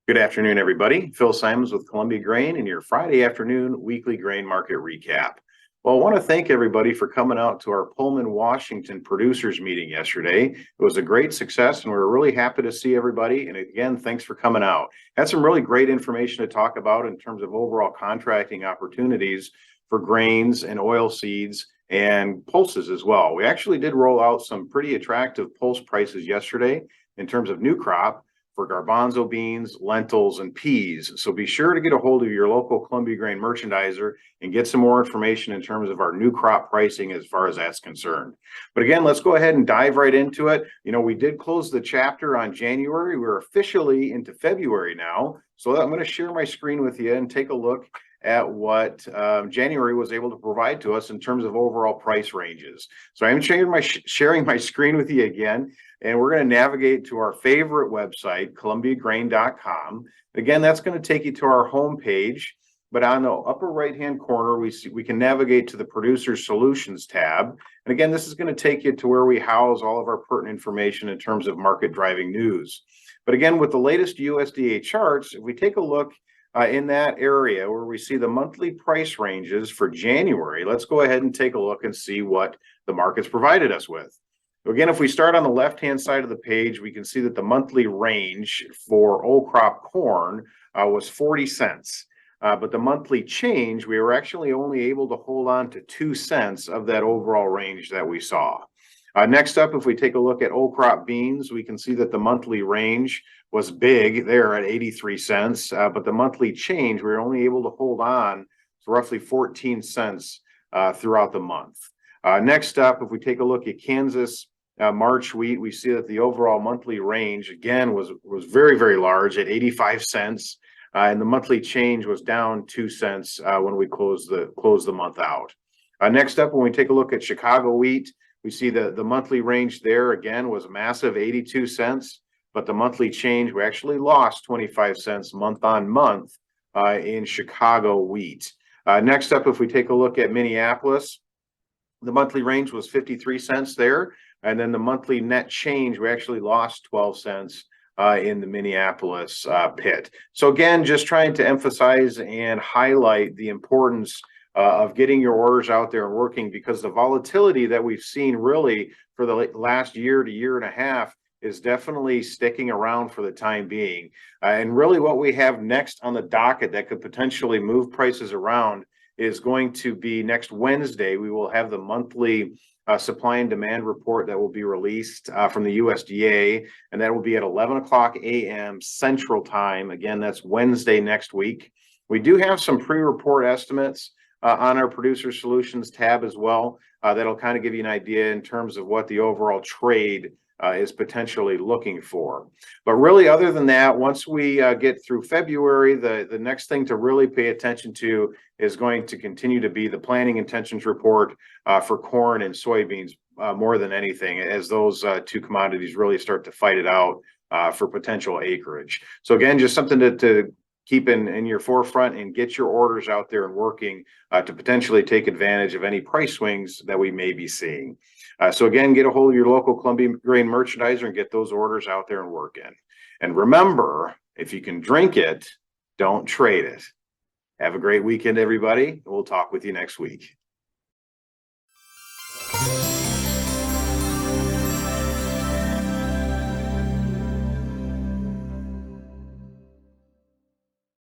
Good afternoon, everybody. Phil Simons with Columbia Grain and your Friday afternoon weekly grain market recap. Well, I want to thank everybody for coming out to our Pullman, Washington producers meeting yesterday. It was a great success and we were really happy to see everybody. And again, thanks for coming out. Had some really great information to talk about in terms of overall contracting opportunities for grains and oil seeds and pulses as well. We actually did roll out some pretty attractive pulse prices yesterday in terms of new crop for garbanzo beans, lentils, and peas. So be sure to get a hold of your local Columbia Grain merchandiser and get some more information in terms of our new crop pricing as far as that's concerned. But again, let's go ahead and dive right into it. You know, we did close the chapter on January. We're officially into February now. So I'm going to share my screen with you and take a look at what January was able to provide to us in terms of overall price ranges. So I'm sharing my screen with you again, and we're going to navigate to our favorite website, columbiagrain.com. Again, that's going to take you to our home page, but on the upper right-hand corner, we can navigate to the Producer Solutions tab. And again, this is going to take you to where we house all of our pertinent information in terms of market driving news. But again, with the latest USDA charts, if we take a look in that area where we see the monthly price ranges for January, let's go ahead and take a look and see what the market's provided us with. Again, if we start on the left-hand side of the page, we can see that the monthly range for old crop corn was 40 cents. But the monthly change, we were actually only able to hold on to 2 cents of that overall range that we saw. Next up, if we take a look at old crop beans, we can see that the monthly range was big there at 83 cents, but the monthly change, we were only able to hold on to roughly 14 cents throughout the month. Next up, if we take a look at Kansas March wheat, we see that the overall monthly range, again, was very, very large at 85 cents, and the monthly change was down 2 cents when we closed the month out. Next up, when we take a look at Chicago wheat, we see the monthly range there, again, was a massive 82 cents. But the monthly change, we actually lost 25 cents month on month in Chicago wheat. Next up, if we take a look at Minneapolis, the monthly range was 53 cents there. And then the monthly net change, we actually lost 12 cents in the Minneapolis pit. So again, just trying to emphasize and highlight the importance of getting your orders out there and working, because the volatility that we've seen really for the last year to year and a half is definitely sticking around for the time being. And really what we have next on the docket that could potentially move prices around is going to be next Wednesday. We will have the monthly supply and demand report that will be released from the USDA, and that will be at 11 o'clock a.m. Central Time. Again, that's Wednesday next week. We do have some pre-report estimates on our Producer Solutions tab as well. That'll kind of give you an idea in terms of what the overall trade is potentially looking for. But really, other than that, once we get through February, the next thing to really pay attention to is going to continue to be the planting intentions report for corn and soybeans more than anything, as those two commodities really start to fight it out for potential acreage. So again, just something to keep in your forefront and get your orders out there and working to potentially take advantage of any price swings that we may be seeing. So again, get a hold of your local Columbia Grain merchandiser and get those orders out there and work in. And remember, if you can drink it, don't trade it. Have a great weekend, everybody. We'll talk with you next week.